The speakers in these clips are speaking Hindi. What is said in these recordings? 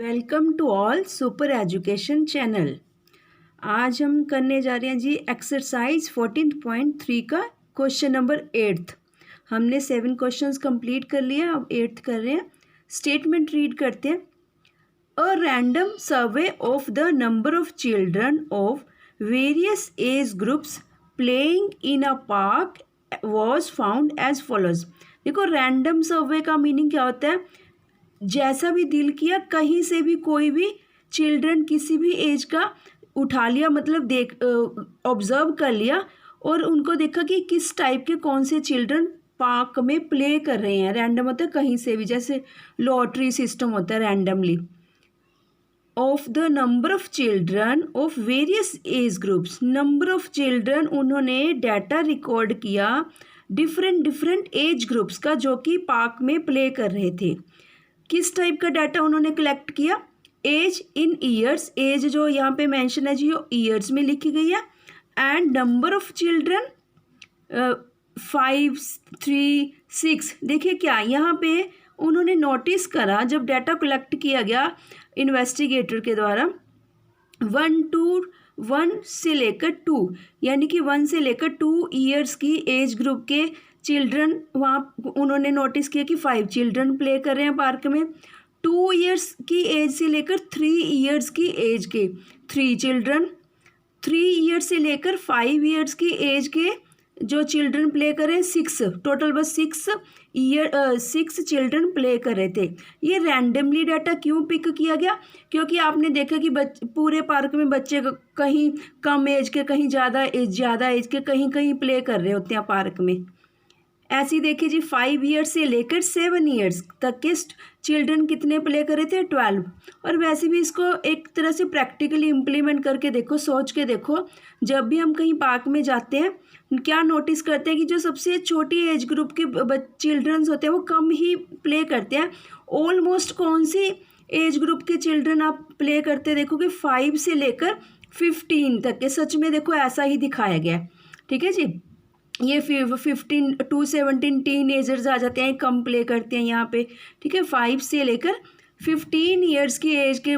Welcome to all super education channel. आज हम करने जा रहे हैं जी एक्सरसाइज 14.3 का क्वेश्चन नंबर 8। हमने 7 क्वेश्चंस कंप्लीट कर लिए, अब 8 कर रहे हैं। स्टेटमेंट रीड करते हैं। A random survey of the number of children of various age groups playing in a park was found as follows. देखो, रैंडम सर्वे का मीनिंग क्या होता है? जैसा भी दिल किया कहीं से भी कोई भी चिल्ड्रन किसी भी एज का उठा लिया, मतलब देख ऑब्जर्व कर लिया और उनको देखा कि किस टाइप के कौन से चिल्ड्रन पार्क में प्ले कर रहे हैं। रैंडम होता है कहीं से भी, जैसे लॉटरी सिस्टम होता है randomly. Of the number of children of various age groups, number of children उन्होंने डाटा रिकॉर्ड किया डिफरेंट एज ग्रुप्स का जो कि पार्क में प्ले कर रहे थे। किस टाइप का डाटा उन्होंने कलेक्ट किया? एज इन ईयर्स, एज जो यहाँ पे मेंशन है जी वो ईयर्स में लिखी गई है। And number of children 5, 3, 6। देखिए क्या यहाँ पे उन्होंने नोटिस करा, जब डाटा कलेक्ट किया गया इन्वेस्टिगेटर के द्वारा 1 से लेकर 2, यानी कि 1 से लेकर 2 ईयर्स की एज ग्रुप के चिल्ड्रन, वहाँ उन्होंने नोटिस किया कि 5 चिल्ड्रन प्ले कर रहे हैं पार्क में। 2 ईयर्स की एज से लेकर 3 ईयर्स की एज के 3 चिल्ड्रन, 3 ईयर्स से लेकर 5 ईयर्स की एज के जो चिल्ड्रन प्ले कर रहे हैं 6, टोटल बस 6 चिल्ड्रन प्ले कर रहे थे। ये रैंडमली डाटा क्यों पिक किया गया? क्योंकि आपने देखा कि पूरे पार्क में बच्चे कहीं कम एज के, कहीं ज़्यादा एज के, कहीं कहीं प्ले कर रहे होते हैं पार्क में। ऐसे ही देखिए जी, 5 ईयर्स से लेकर 7 ईयर्स तक के चिल्ड्रन कितने प्ले कर रहे थे? 12। और वैसे भी इसको एक तरह से प्रैक्टिकली इम्प्लीमेंट करके देखो, सोच के देखो। जब भी हम कहीं पार्क में जाते हैं, क्या नोटिस करते हैं कि जो सबसे छोटी एज ग्रुप के चिल्ड्रंस होते हैं वो कम ही प्ले करते हैं। ऑलमोस्ट कौन सी एज ग्रुप के चिल्ड्रन आप प्ले करते देखोगे? 5 से लेकर 15 तक के। सच में देखो ऐसा ही दिखाया गया है। ठीक है जी, ये 15 to 17 टीन एजर्स आ जाते हैं, कम प्ले करते हैं यहाँ पे। ठीक है, 5 से लेकर 15 ईयर्स की एज के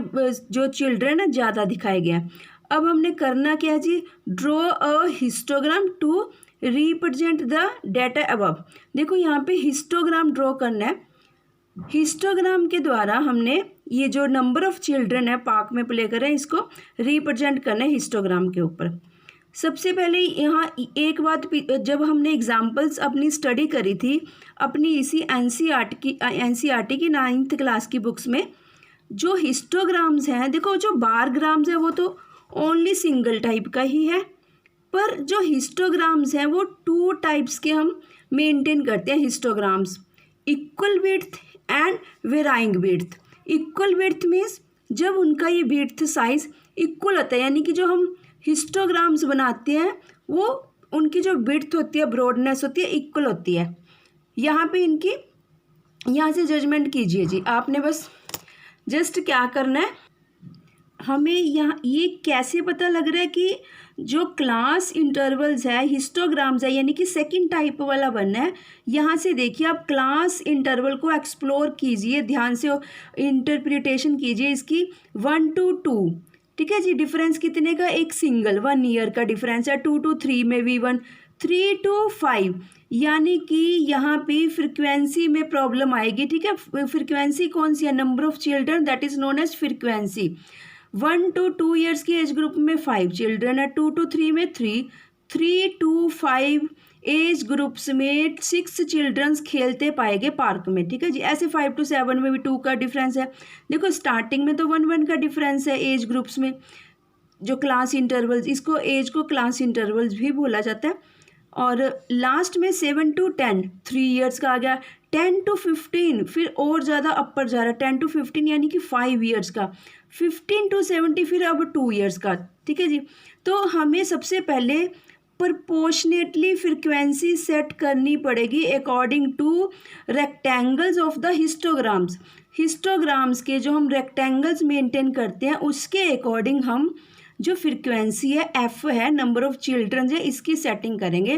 जो चिल्ड्रन है ज़्यादा दिखाए गए हैं। अब हमने करना क्या है जी? Draw a histogram to represent the data above. देखो यहाँ पे हिस्टोग्राम ड्रॉ करना है। हिस्टोग्राम के द्वारा हमने ये जो नंबर ऑफ चिल्ड्रन है पार्क में प्ले कर रहे हैं इसको रिप्रेजेंट करना है हिस्टोग्राम के ऊपर। सबसे पहले यहाँ एक बात, जब हमने एग्जाम्पल्स अपनी स्टडी करी थी अपनी इसी एनसीईआरटी की 9th क्लास की बुक्स में, जो हिस्टोग्राम्स हैं, देखो जो बारग्राम्स है वो तो ओनली सिंगल टाइप का ही है, पर जो हिस्टोग्राम्स हैं वो 2 टाइप्स के हम मेंटेन करते हैं histograms. Equal width and varying width. Equal width means जब उनका ये विड्थ साइज इक्वल होता है, यानी कि जो हम हिस्टोग्राम्स बनाते हैं वो उनकी जो विड्थ होती है, ब्रॉडनेस होती है, इक्वल होती है। यहाँ पे इनकी, यहाँ से जजमेंट कीजिए जी। आपने बस जस्ट क्या करना है, हमें यहाँ ये कैसे पता लग रहा है कि जो क्लास इंटरवल्स है, हिस्टोग्राम्स है, यानी कि सेकंड टाइप वाला बनना है। यहाँ से देखिए, आप क्लास इंटरवल को एक्सप्लोर कीजिए, ध्यान से इंटरप्रिटेशन कीजिए इसकी। 1 to 2, ठीक है जी। डिफरेंस कितने का? एक सिंगल 1 ईयर का डिफरेंस है। 2 to 3 में भी 1, 3 to 5, यानी कि यहाँ पे फ्रिक्वेंसी में प्रॉब्लम आएगी। ठीक है, फ्रिक्वेंसी कौन सी है? Number of children, that is known as frequency. 1 to 2 years की एज ग्रुप में 5 चिल्ड्रन है, 2 to 3 में 3, 3 to 5 एज ग्रुप्स में 6 चिल्ड्रंस खेलते पाए गए पार्क में। ठीक है जी। ऐसे 5 to 7 में भी 2 का डिफरेंस है। देखो स्टार्टिंग में तो 1 का डिफरेंस है एज ग्रुप्स में। जो क्लास इंटरवल्स, इसको एज को क्लास इंटरवल्स भी बोला जाता है। और लास्ट में 7 to 10 3 ईयर्स का आ गया। 10 to 15 फिर और ज़्यादा अपर जा रहा है, 10 to 15 यानी कि 5 ईयर्स का। 15 to 70 फिर अब 2 ईयर्स का। ठीक है जी। तो हमें सबसे पहले प्रपोर्शनेटली फ्रिक्वेंसी सेट करनी पड़ेगी according to rectangles of the histograms. Histograms के जो हम रेक्टेंगल्स मेंटेन करते हैं उसके अकॉर्डिंग हम जो फ्रीक्वेंसी है एफ है, नंबर ऑफ चिल्ड्रन है, इसकी सेटिंग करेंगे।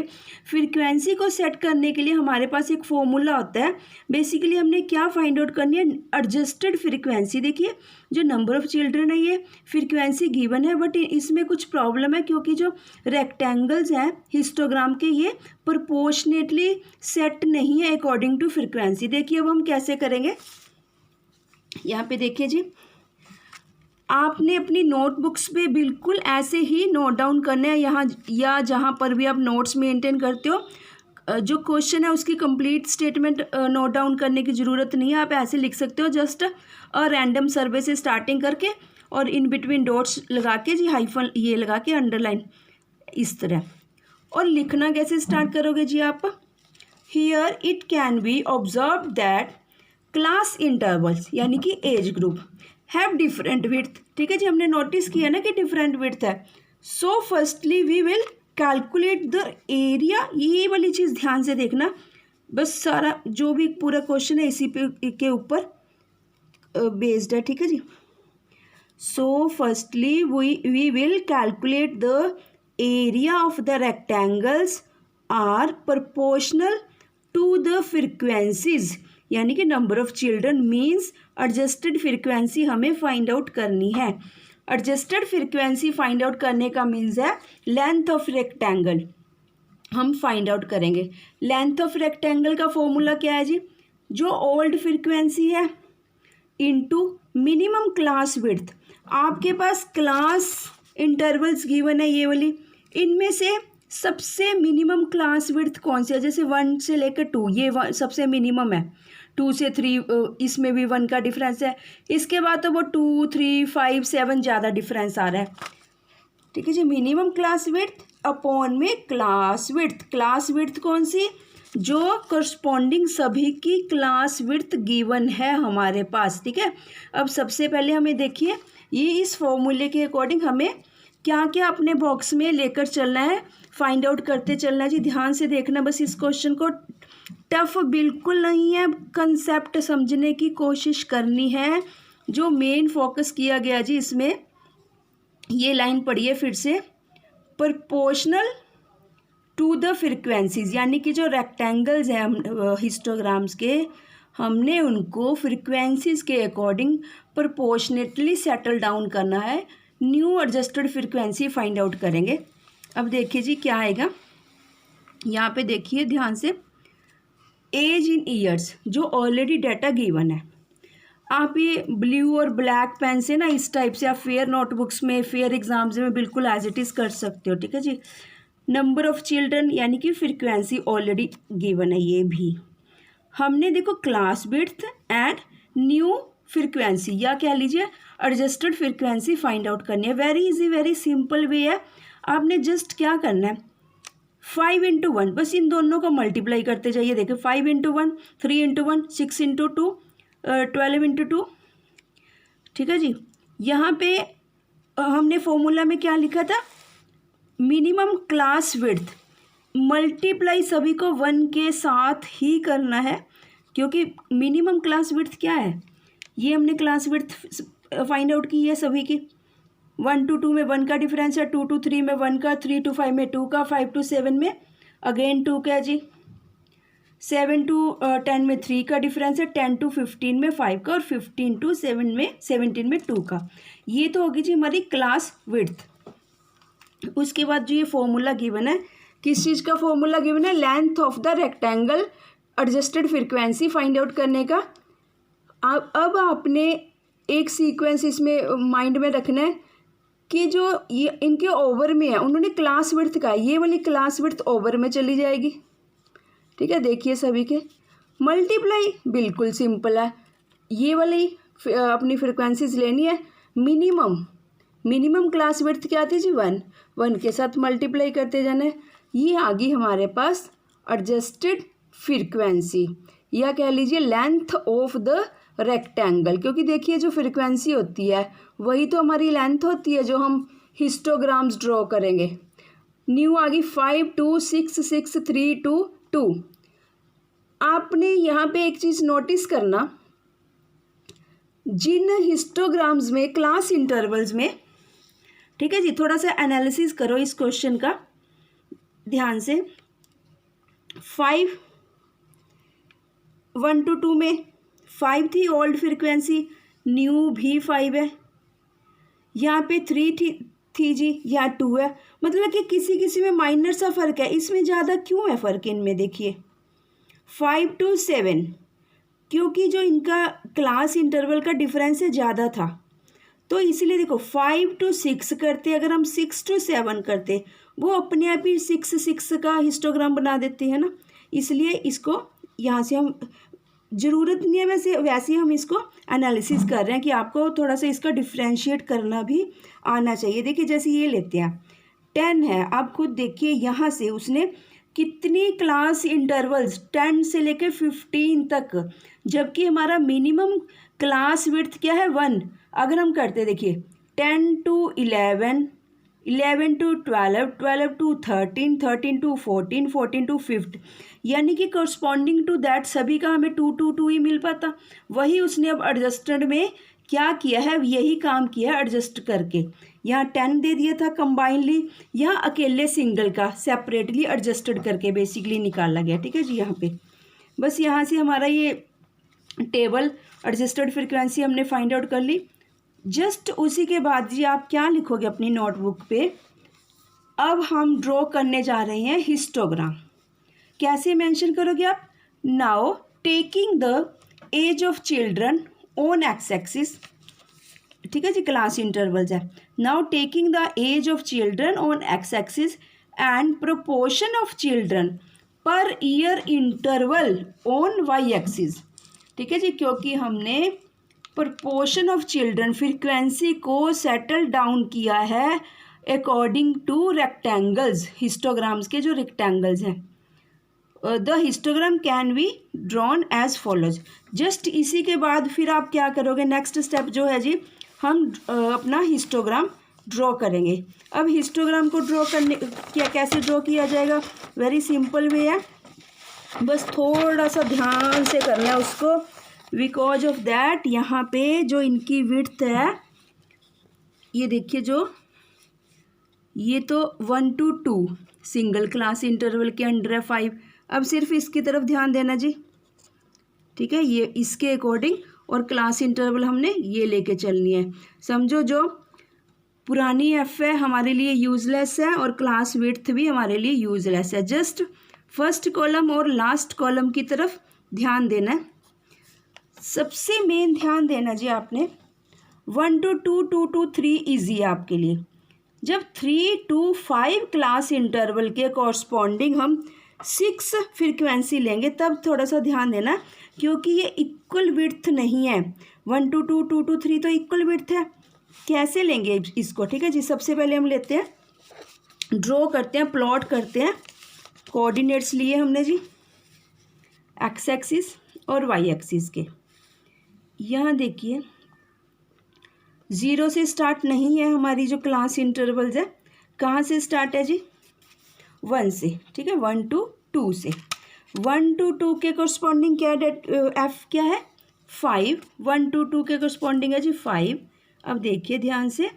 फ्रीक्वेंसी को सेट करने के लिए हमारे पास एक फॉर्मूला होता है। बेसिकली हमने क्या फाइंड आउट करनी है, एडजस्टेड फ्रीक्वेंसी। देखिए जो नंबर ऑफ चिल्ड्रन है ये फ्रीक्वेंसी गिवन है, बट इसमें कुछ प्रॉब्लम है क्योंकि जो रेक्टेंगल्स हैं हिस्टोग्राम के ये प्रोपोर्शनेटली सेट नहीं है अकॉर्डिंग टू फ्रीक्वेंसी। देखिए अब हम कैसे करेंगे, यहाँ पे देखिए जी, आपने अपनी नोटबुक्स पे बिल्कुल ऐसे ही नोट डाउन करना है, यहाँ या जहाँ पर भी आप नोट्स मेंटेन करते हो। जो क्वेश्चन है उसकी कंप्लीट स्टेटमेंट नोट डाउन करने की ज़रूरत नहीं है, आप ऐसे लिख सकते हो जस्ट रैंडम सर्वे से स्टार्टिंग करके और इन बिटवीन डॉट्स लगा के जी, हाइफन ये लगा के अंडरलाइन इस तरह। और लिखना कैसे स्टार्ट करोगे जी आप, here it can be observe that class intervals यानी कि age group have different width. ठीक है जी, हमने नोटिस किया ना कि डिफरेंट विड्थ है। So firstly we will calculate the area, ये वाली चीज़ ध्यान से देखना, बस सारा जो भी पूरा क्वेश्चन है इसी पे के ऊपर बेस्ड है। ठीक है जी, so firstly we will calculate the area of the rectangles are proportional to the frequencies, यानी कि number of children means adjusted frequency हमें फाइंड आउट करनी है। एडजस्टेड फ्रीक्वेंसी फाइंड आउट करने का मीन्स है लेंथ ऑफ रेक्टेंगल हम फाइंड आउट करेंगे। लेंथ ऑफ रेक्टेंगल का फॉर्मूला क्या है जी, जो ओल्ड फ्रीक्वेंसी है इनटू मिनिमम क्लास विड्थ। आपके पास क्लास इंटरवल्स गिवन है ये वाली, इनमें से सबसे मिनिमम क्लास विड्थ कौन सी है, जैसे 1 से लेकर 2 ये सबसे मिनिमम है, 2 से 3 इसमें भी 1 का डिफरेंस है, इसके बाद तो वो 2, 3, 5, 7 ज़्यादा डिफरेंस आ रहा है। ठीक है जी, मिनिमम क्लास विड्थ अपॉन में क्लास विड्थ। क्लास विड्थ कौन सी, जो करस्पॉन्डिंग सभी की क्लास विड्थ गिवन है हमारे पास। ठीक है, अब सबसे पहले हमें देखिए ये इस फॉर्मूले के अकॉर्डिंग हमें क्या क्या अपने बॉक्स में लेकर चलना है, फाइंड आउट करते चलना है जी। ध्यान से देखना बस इस क्वेश्चन को, टफ बिल्कुल नहीं है, कंसेप्ट समझने की कोशिश करनी है। जो मेन फोकस किया गया जी इसमें, ये लाइन पढ़िए फिर से, प्रोपोर्शनल टू द फ्रीक्वेंसीज, यानी कि जो रेक्टेंगल्स हैं हिस्टोग्राम्स के, हमने उनको फ्रीक्वेंसीज के अकॉर्डिंग प्रोपोर्शनेटली सेटल डाउन करना है। New adjusted frequency find out करेंगे। अब देखिए जी क्या आएगा, यहाँ पे देखिए ध्यान से, एज इन ईयर्स जो ऑलरेडी डाटा गिवन है, आप ये ब्लू और ब्लैक पेन से ना इस टाइप से आप फेयर नोटबुक्स में, फेयर एग्जाम्स में बिल्कुल एज इट इज़ कर सकते हो। ठीक है जी, नंबर ऑफ चिल्ड्रन यानी कि फ्रीक्वेंसी ऑलरेडी गिवन है, ये भी हमने देखो class width and new frequency या कह लीजिए एडजस्टेड फ्रीक्वेंसी फाइंड आउट करनी है। Very easy, very simple way है। आपने जस्ट क्या करना है, 5 × 1, बस इन दोनों को मल्टीप्लाई करते जाइए। देखिए 5 × 1, 3 × 1, 6 × 2, 12 × 2। ठीक है जी, यहाँ पे हमने फॉर्मूला में क्या लिखा था, मिनिमम क्लास विड्थ मल्टीप्लाई सभी को 1 के साथ ही करना है, क्योंकि मिनिमम क्लास विड्थ क्या है, ये हमने क्लास विड्थ फाइंड आउट की है सभी की। 1 to 2 में 1 का डिफरेंस है, 2 to 3 में 1 का, 3 to 5 में 2 का, 5 to 7 में अगेन 2 का जी, 7 to 10 में 3 का डिफरेंस है, 10 to 15 में 5 का, और 15 to 17 में 2 का। ये तो होगी जी हमारी क्लास विड्थ। उसके बाद जो ये फॉर्मूला गिवन है, किस चीज़ का फॉर्मूला गिवन है, length of the rectangle adjusted frequency find out करने का। अब आपने एक सीक्वेंस इसमें माइंड में रखना है कि जो ये इनके ओवर में है, उन्होंने क्लास विड्थ का, ये वाली क्लास विड्थ ओवर में चली जाएगी। ठीक है, देखिए सभी के मल्टीप्लाई बिल्कुल सिंपल है, ये वाली अपनी फ्रिक्वेंसीज लेनी है। मिनिमम क्लास विड्थ क्या थी जी, 1 के साथ मल्टीप्लाई करते जाना है। ये आ गई हमारे पास एडजस्टेड फ्रीक्वेंसी, या कह लीजिए लेंथ ऑफ द रेक्टेंगल, क्योंकि देखिए जो फ्रीक्वेंसी होती है वही तो हमारी लेंथ होती है जो हम हिस्टोग्राम्स ड्रॉ करेंगे। न्यू आ गई 5 2 6 6 3 2 2। आपने यहाँ पे एक चीज़ नोटिस करना, जिन हिस्टोग्राम्स में क्लास इंटरवल्स में ठीक है जी। थोड़ा सा एनालिसिस करो इस क्वेश्चन का ध्यान से। 5 1 to 2 में 5 थी ओल्ड फ्रिक्वेंसी, न्यू भी 5 है, यहाँ पे 3 थी जी, यहाँ 2 है। मतलब कि किसी किसी में माइनर सा फ़र्क है, इसमें ज़्यादा क्यों है फ़र्क इनमें? देखिए 5 to 7, क्योंकि जो इनका क्लास इंटरवल का डिफरेंस है ज़्यादा था, तो इसलिए देखो 5 to 6 करते, अगर हम 6 to 7 करते वो अपने आप ही 6 का हिस्टोग्राम बना देते हैं ना, इसलिए इसको यहाँ से हम ज़रूरत नहीं है, वैसे ही हम इसको एनालिसिस कर रहे हैं कि आपको थोड़ा सा इसका डिफ्रेंशिएट करना भी आना चाहिए। देखिए जैसे ये लेते हैं 10 है, आप खुद देखिए यहाँ से उसने कितनी क्लास इंटरवल्स 10 से लेकर 15 तक, जबकि हमारा मिनिमम क्लास विड्थ क्या है 1। अगर हम करते देखिए 10 to 11, 11 to 12, 12 to 13, 13 to 14, 14 to 15, यानी कि करस्पॉन्डिंग टू दैट सभी का हमें 2 to 2 ही मिल पाता। वही उसने अब एडजस्टेड में क्या किया है, यही काम किया है एडजस्ट करके। यहाँ 10 दे दिया था कंबाइनली, यहाँ अकेले सिंगल का सेपरेटली एडजस्टेड करके बेसिकली निकाला गया। ठीक है जी। यहाँ पे बस यहाँ से हमारा ये टेबल एडजस्टेड फ्रिक्वेंसी हमने फाइंड आउट कर ली। जस्ट उसी के बाद जी आप क्या लिखोगे अपनी नोटबुक पे, अब हम ड्रॉ करने जा रहे हैं हिस्टोग्राम। कैसे मेंशन करोगे आप? Now taking the age of children on X axis, ठीक है जी, क्लास इंटरवल्स है। Now taking the age of children on X axis and proportion of children per year interval on Y axis. ठीक है जी, क्योंकि हमने प्रोपोर्शन ऑफ चिल्ड्रन फ्रीक्वेंसी को सेटल डाउन किया है अकॉर्डिंग टू रेक्टेंगल्स, हिस्टोग्राम्स के जो रेक्टेंगल्स हैं। The histogram can be drawn as follows. Just इसी के बाद फिर आप क्या करोगे, नेक्स्ट स्टेप जो है जी हम अपना हिस्टोग्राम ड्रॉ करेंगे। अब हिस्टोग्राम को ड्रॉ करने कैसे ड्रॉ किया जाएगा? वेरी सिंपल वे है, बस थोड़ा सा ध्यान से करना है उसको, बिकॉज ऑफ दैट यहाँ पे जो इनकी विड्थ है, ये देखिए जो ये तो 1 to 2 सिंगल क्लास इंटरवल के अंडर है 5। अब सिर्फ इसकी तरफ ध्यान देना जी, ठीक है, ये इसके अकॉर्डिंग, और क्लास इंटरवल हमने ये लेके चलनी है। समझो जो पुरानी एफ है हमारे लिए यूजलेस है और क्लास विड्थ भी हमारे लिए यूजलेस है। जस्ट फर्स्ट कॉलम और लास्ट कॉलम की तरफ ध्यान देना है। सबसे मेन ध्यान देना जी आपने 1 to 2, 2 to 3 ईजी है आपके लिए। जब 3 to 5 क्लास इंटरवल के कॉरस्पॉन्डिंग हम 6 फ्रीक्वेंसी लेंगे तब थोड़ा सा ध्यान देना, क्योंकि ये इक्वल विड्थ नहीं है। 1 to 2, 2 to 3 तो इक्वल विड्थ है। कैसे लेंगे इसको? ठीक है जी, सबसे पहले हम लेते हैं, ड्रॉ करते हैं, प्लॉट करते हैं। कोऑर्डिनेट्स लिए हमने जी एक्स एक्सिस और वाई एक्सिस के। यहाँ देखिए 0 से स्टार्ट नहीं है हमारी जो क्लास इंटरवल्स है, कहाँ से स्टार्ट है जी? 1 से। ठीक है, 1 to 2 से। 1 to 2 के कॉरस्पॉन्डिंग क्या है? एफ क्या है? 5। 1 to 2 के कॉरस्पॉन्डिंग है जी 5। अब देखिए ध्यान से,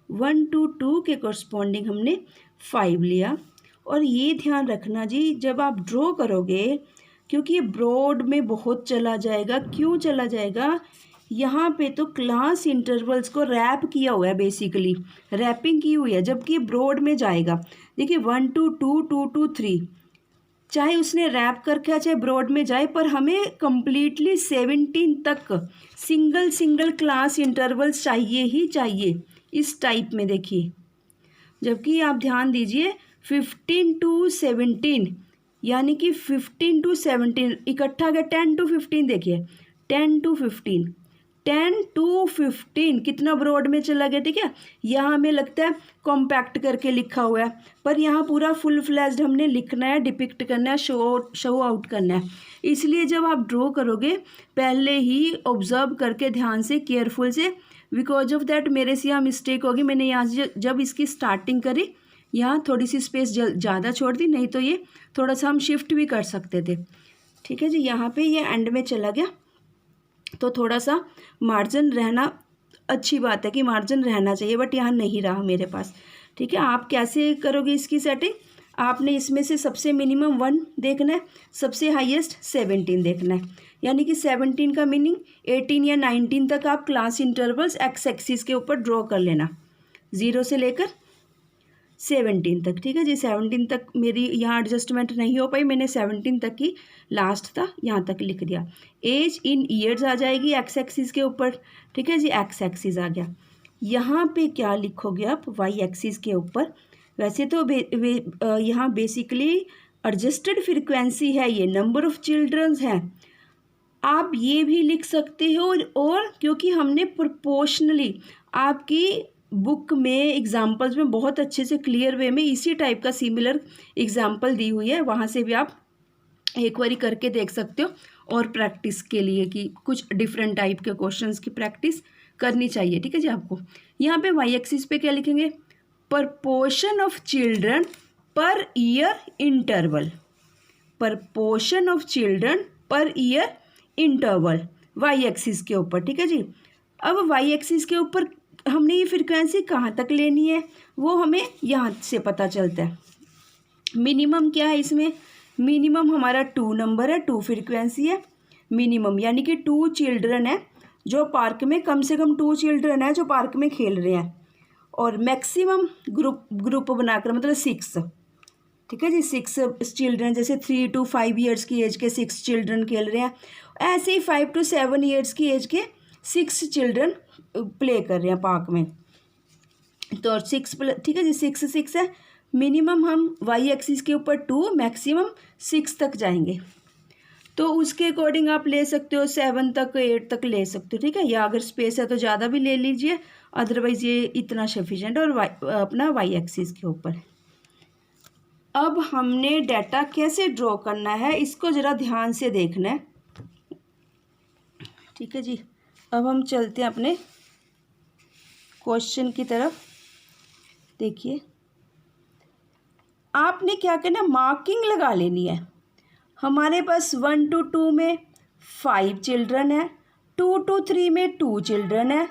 1 to 2 के कॉरस्पॉन्डिंग हमने 5 लिया। और ये ध्यान रखना जी जब आप ड्रॉ करोगे, क्योंकि ये ब्रॉड में बहुत चला जाएगा। क्यों चला जाएगा? यहाँ पे तो क्लास इंटरवल्स को रैप किया हुआ है, बेसिकली रैपिंग की हुई है, जबकि ब्रॉड में जाएगा। देखिए 1 to 2, 2 to 3, चाहे उसने रैप करके चाहे ब्रॉड में जाए, पर हमें कंप्लीटली 17 तक सिंगल सिंगल क्लास इंटरवल्स चाहिए ही चाहिए इस टाइप में। देखिए जबकि आप ध्यान दीजिए 15 to 17, यानी कि 15 to 17 इकट्ठा गया। 10 to 15 देखिए, 10 to 15, 10 to 15 कितना ब्रॉड में चला गया। ठीक है, यहाँ हमें लगता है कॉम्पैक्ट करके लिखा हुआ है, पर यहाँ पूरा फुल फ्लैश्ड हमने लिखना है, डिपिक्ट करना है, शो आउट करना है। इसलिए जब आप ड्रॉ करोगे पहले ही ऑब्जर्व करके ध्यान से, केयरफुल से, बिकॉज ऑफ दैट मेरे से यहाँ मिस्टेक होगी। मैंने यहाँ से जब इसकी स्टार्टिंग करी यहाँ थोड़ी सी स्पेस ज़्यादा छोड़ दी, नहीं तो ये थोड़ा सा हम शिफ्ट भी कर सकते थे। ठीक है जी, यहाँ पे ये एंड में चला गया तो थोड़ा सा मार्जिन रहना अच्छी बात है कि मार्जिन रहना चाहिए, बट यहाँ नहीं रहा मेरे पास। ठीक है, आप कैसे करोगे इसकी सेटिंग? आपने इसमें से सबसे मिनिमम 1 देखना है, सबसे हाईएस्ट 17 देखना है। यानी कि 17 का मीनिंग 18 या 19 तक आप क्लास इंटरवल्स एक्स एक्सिस के ऊपर ड्रॉ कर लेना, 0 से लेकर 17 तक। ठीक है जी, 17 तक मेरी यहाँ एडजस्टमेंट नहीं हो पाई, मैंने 17 तक की लास्ट था यहाँ तक लिख दिया। एज इन ईयर्स आ जाएगी एक्स एक्सिस के ऊपर। ठीक है जी, एक्स एक्सिस आ गया। यहाँ पे क्या लिखोगे आप? वाई एक्सिस के ऊपर। वैसे तो यहाँ बेसिकली एडजस्टेड फ्रीक्वेंसी है, ये नंबर ऑफ चिल्ड्रंस हैं, आप ये भी लिख सकते हो। और क्योंकि हमने प्रोपोर्शनली आपकी बुक में एग्जाम्पल्स में बहुत अच्छे से क्लियर वे में इसी टाइप का सिमिलर एग्जाम्पल दी हुई है, वहाँ से भी आप एक बारी करके देख सकते हो। और प्रैक्टिस के लिए कि कुछ डिफरेंट टाइप के क्वेश्चंस की प्रैक्टिस करनी चाहिए। ठीक है जी, आपको यहाँ पे वाई एक्सिस पे क्या लिखेंगे? Proportion of children per year interval, proportion of children per year interval Y axis के ऊपर। ठीक है जी, अब वाई एक्सिस के ऊपर हमने ये फ्रीक्वेंसी कहाँ तक लेनी है वो हमें यहाँ से पता चलता है। मिनिमम क्या है इसमें? मिनिमम हमारा 2 नंबर है, 2 फ्रीक्वेंसी है मिनिमम, यानी कि 2 चिल्ड्रन है जो पार्क में, कम से कम 2 चिल्ड्रन है जो पार्क में खेल रहे हैं। और मैक्सिमम ग्रुप बनाकर मतलब 6। ठीक है जी, 6 चिल्ड्रन, जैसे 3 to 5 ईयर्स की एज के 6 चिल्ड्रन खेल रहे हैं, ऐसे ही 5 to 7 ईयर्स की एज के 6 चिल्ड्रन प्ले कर रहे हैं पार्क में। तो 6 ठीक है जी, 6 है मिनिमम। हम वाई एक्सिस के ऊपर 2, मैक्सिमम 6 तक जाएंगे, तो उसके अकॉर्डिंग आप ले सकते हो 7 तक 8 तक ले सकते हो। ठीक है, या अगर स्पेस है तो ज़्यादा भी ले लीजिए, अदरवाइज़ ये इतना सफिशेंट। और अपना वाई एक्सिस के ऊपर अब हमने डाटा कैसे ड्रॉ करना है इसको ज़रा ध्यान से देखना है। ठीक है जी, अब हम चलते हैं अपने क्वेश्चन की तरफ। देखिए, आपने क्या करना, मार्किंग लगा लेनी है। हमारे पास 1 to 2 में 5 चिल्ड्रन है, 2 to 3 में 2 चिल्ड्रन है,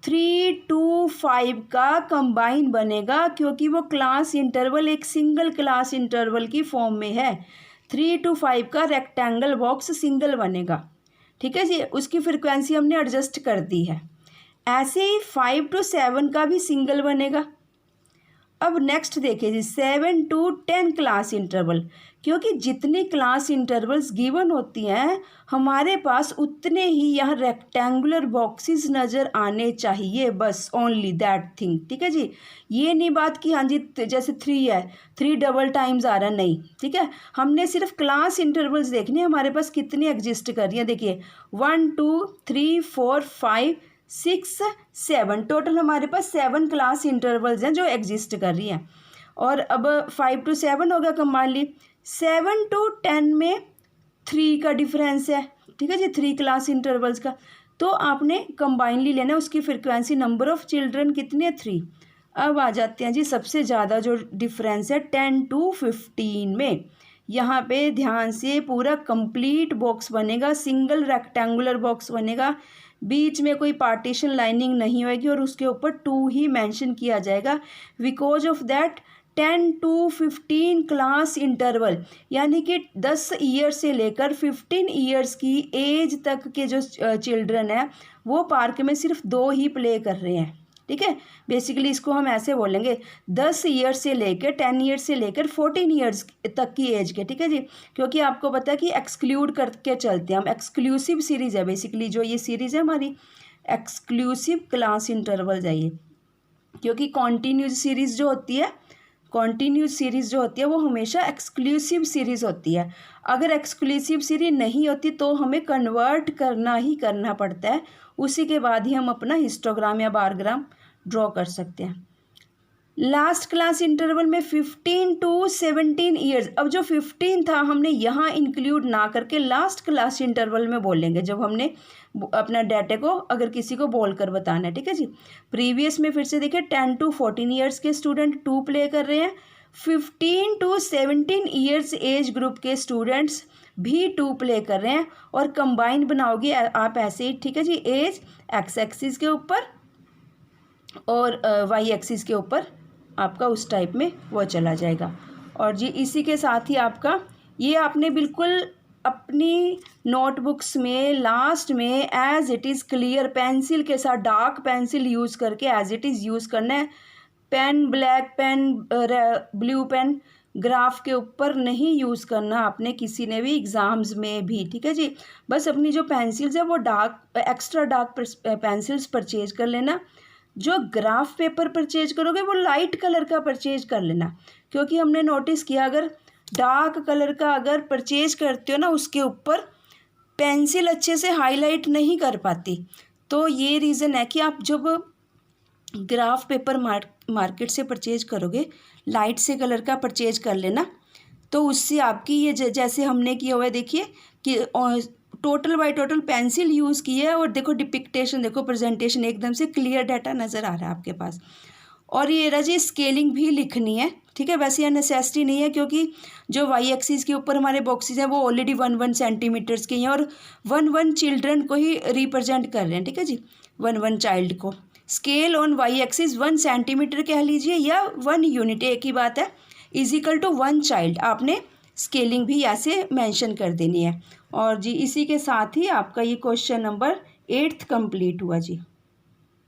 3 to 5 का कंबाइन बनेगा क्योंकि वो क्लास इंटरवल एक सिंगल क्लास इंटरवल की फॉर्म में है। 3 to 5 का रेक्टेंगल बॉक्स सिंगल बनेगा। ठीक है जी, उसकी फ्रिक्वेंसी हमने एडजस्ट कर दी है। ऐसे ही 5 to 7 का भी सिंगल बनेगा। अब नेक्स्ट देखिए जी, 7 to 10 क्लास इंटरवल, क्योंकि जितनी क्लास इंटरवल्स गिवन होती हैं हमारे पास उतने ही यहाँ रेक्टेंगुलर बॉक्सेस नज़र आने चाहिए, बस ओनली दैट थिंग। ठीक है जी, ये नहीं बात कि हाँ जी जैसे 3 है 3 डबल टाइम्स आ रहा, नहीं। ठीक है, हमने सिर्फ क्लास इंटरवल्स देखने हमारे पास कितनी एग्जिस्ट कर रही हैं। देखिए 1 2 3 4 5 6 7, टोटल हमारे पास 7 क्लास इंटरवल्स हैं जो एग्जिस्ट कर रही हैं। और अब 5 to 7 हो गया कंबाइनली। 7 to 10 में 3 का डिफरेंस है। ठीक है जी, 3 क्लास इंटरवल्स का, तो आपने कंबाइनली लेना है। उसकी फ्रिक्वेंसी नंबर ऑफ चिल्ड्रन कितने है? 3। अब आ जाते हैं जी सबसे ज़्यादा जो डिफरेंस है 10 to 15 में। यहाँ पे ध्यान से पूरा कंप्लीट बॉक्स बनेगा, सिंगल रेक्टेंगुलर बॉक्स बनेगा, बीच में कोई पार्टीशन लाइनिंग नहीं होगी और उसके ऊपर 2 ही मेंशन किया जाएगा। Because of that 10 to 15 class interval, यानी कि 10 ईयर से लेकर 15 ईयर्स की एज तक के जो चिल्ड्रन है वो पार्क में सिर्फ 2 ही प्ले कर रहे हैं। ठीक है, बेसिकली इसको हम ऐसे बोलेंगे 10 ईयर से लेकर 10 ईयर से लेकर 14 ईयर्स तक की एज के। ठीक है जी, क्योंकि आपको पता है कि एक्सक्लूड करके चलते हैं हम, एक्सक्लूसिव सीरीज़ है बेसिकली जो ये सीरीज़ है हमारी, एक्सक्लूसिव क्लास इंटरवल्स है ये। क्योंकि कॉन्टीन्यूस सीरीज़ जो होती है, कॉन्टीन्यूस सीरीज़ जो होती है वो हमेशा एक्सक्लूसिव सीरीज़ होती है। अगर एक्सक्लूसिव सीरीज नहीं होती तो हमें कन्वर्ट करना ही करना पड़ता है, उसी के बाद ही हम अपना हिस्टोग्राम या बारग्राम ड्रॉ कर सकते हैं। लास्ट क्लास इंटरवल में 15 to 17 ईयर्स, अब जो 15 था हमने यहाँ इंक्लूड ना करके लास्ट क्लास इंटरवल में बोलेंगे जब हमने अपना डाटा को अगर किसी को बोल कर बताना है। ठीक है जी, प्रीवियस में फिर से देखिए 10 to 14 ईयर्स के स्टूडेंट 2 प्ले कर रहे हैं, 15 to 17 ईयर्स एज ग्रुप के स्टूडेंट्स भी 2 प्ले कर रहे हैं। और कंबाइन बनाओगे आप ऐसे ही। ठीक है जी, एज एक्स एक्सिस के ऊपर और वाई एक्सिस के ऊपर आपका उस टाइप में वो चला जाएगा। और जी इसी के साथ ही आपका ये आपने बिल्कुल अपनी नोटबुक्स में लास्ट में as it is clear pencil के साथ डार्क पेंसिल यूज़ करके एज इट इज़ यूज़ करना है। Pen black pen blue pen graph के ऊपर नहीं यूज़ करना आपने किसी ने भी एग्ज़ाम्स में भी, ठीक है जी। बस अपनी जो पेंसिल्स है वो dark extra dark pencils purchase कर लेना। जो ग्राफ पेपर परचेज करोगे वो लाइट कलर का परचेज कर लेना, क्योंकि हमने नोटिस किया अगर डार्क कलर का अगर परचेज करते हो ना उसके ऊपर पेंसिल अच्छे से हाईलाइट नहीं कर पाती। तो ये रीज़न है कि आप जब ग्राफ पेपर मार्केट से परचेज करोगे लाइट से कलर का परचेज कर लेना, तो उससे आपकी ये जैसे हमने किया हुआ है देखिए कि total by total pencil use की है। और देखो डिपिक्टेशन देखो प्रेजेंटेशन एकदम से क्लियर डाटा नज़र आ रहा है आपके पास। और ये रहा जी स्केलिंग भी लिखनी है, ठीक है। वैसे यह नेसेसिटी नहीं है क्योंकि जो वाई एक्सिस के ऊपर हमारे बॉक्सेस हैं वो ऑलरेडी 1 सेंटीमीटर्स के हैं और 1 चिल्ड्रन को ही रिप्रेजेंट कर रहे हैं, ठीक है जी। 1 चाइल्ड को scale on Y axis 1 centimetre कह लीजिए या 1 यूनिट, एक ही बात है, इजिकल टू 1 चाइल्ड। आपने स्केलिंग भी ऐसे मेंशन कर देनी है। और जी इसी के साथ ही आपका ये क्वेश्चन नंबर 8 कंप्लीट हुआ जी।